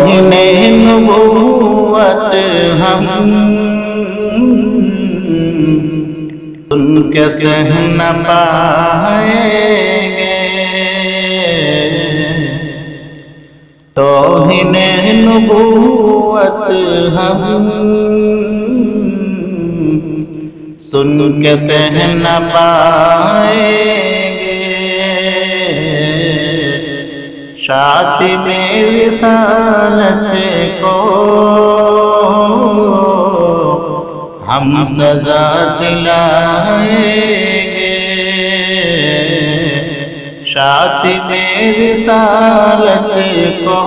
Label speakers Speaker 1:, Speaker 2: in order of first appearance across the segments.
Speaker 1: توہین نبوت ہم سن کے سہ نہ پائیں گے، توہین نبوت ہم سن کے سہ نہ پائیں گے، شاطم رسالت کو ہم سزا دلائیں گے، شاطم رسالت کو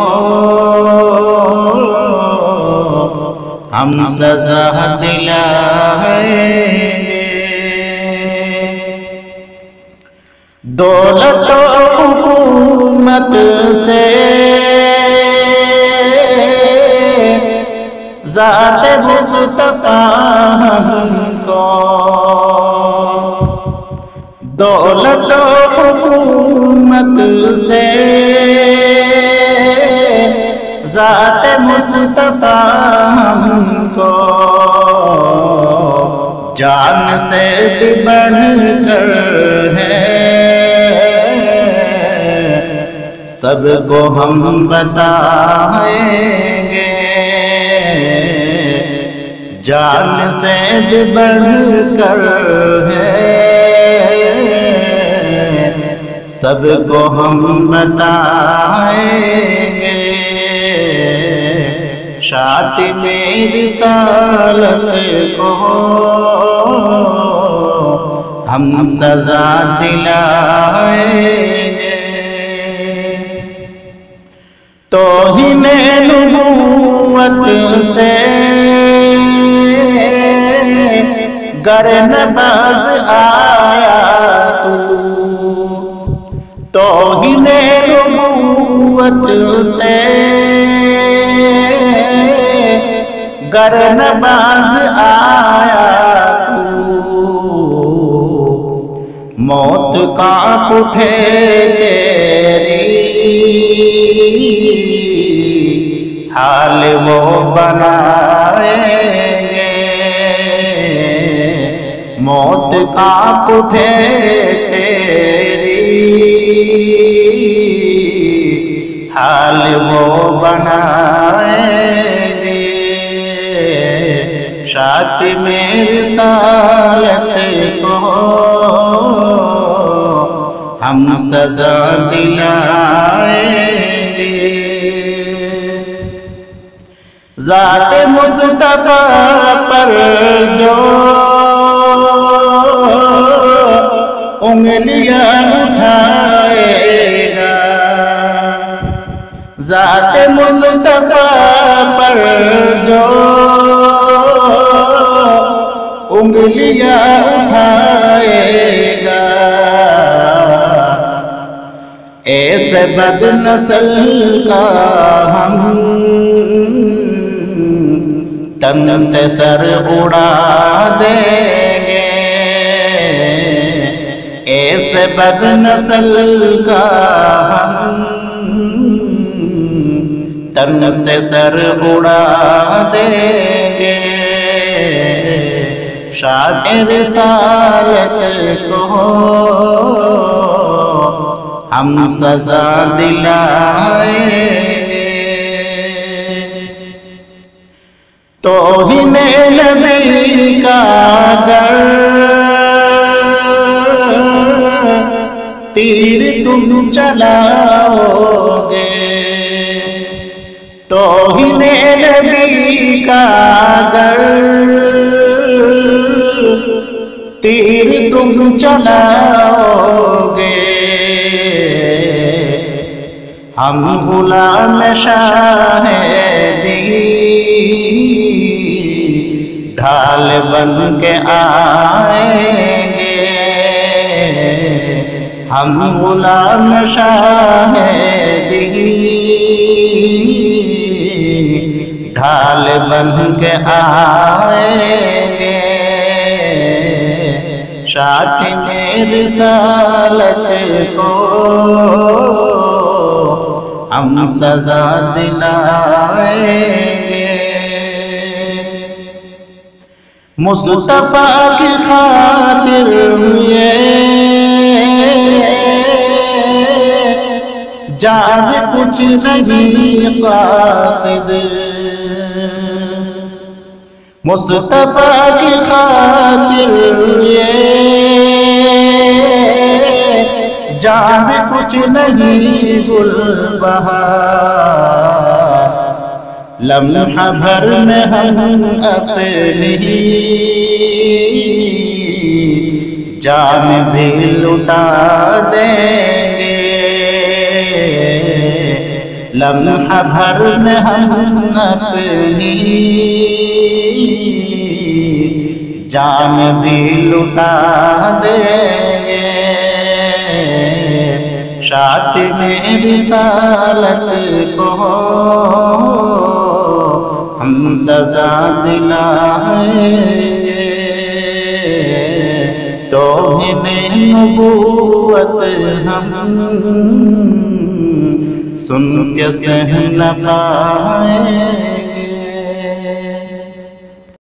Speaker 1: ہم سزا دلائیں گے، دولت و حکومت سے ذات مصطفیٰ ہم کو، دولت و حکومت سے ذات مصطفیٰ ہم کو، جان سے بھی بڑھ کر ہے، سب کو ہم بتائیں گے، جان سے بھی بڑھ کر ہے، سب کو ہم بتائیں گے، شاطم رسالت کو ہم سزا دلائیں گے، توہین نبوت سے گر نہ باز آیا تو، توہین نبوت سے گر نہ باز آیا تو، موت کانپ اٹھے تیری حال وہ بنائیں گے، موت کانپ اٹھے تیری حال وہ بنائیں گے، شاطم رسالت کو ہم سزا دلائیں گے، ذات مصطفیٰ پر جو انگلیاں اٹھائے گا، ذات مصطفیٰ پر جو انگلیاں اٹھائے گا، ایسے بد نسل کا ہم تن سے سر اڑا دیں گے، ایسے بد نسل کا ہم تن سے سر اڑا دیں گے، شاطم رسالت کو ہم سزا دلائیں گے، توہین نبی کا گر تیر تم چلاؤ گے، توہین نبی کا گر تیر تم چلاؤ گے، ہم غلام شاہ دی ڈھال بن کے آئیں گے، ہم غلام شاہ دی ڈھال بن کے آئیں گے، شاطم رسالت کو ہم سزا دلائیں گے۔ مصطفیٰ کی خاطر یہ جان کچھ نہیں قاصد، مصطفیٰ کی خاطر یہ جان کچھ نہیں گل بہار، لمحہ بھر میں ہم اپنی جان بھی لٹا دیں گے، لمحہ بھر میں ہم اپنی جان بھی لٹا دیں گے۔ شاطئ رسالت کو ہم سزا دلائیں گے، توہین نبوت ہم سن کے سہ نہ پائیں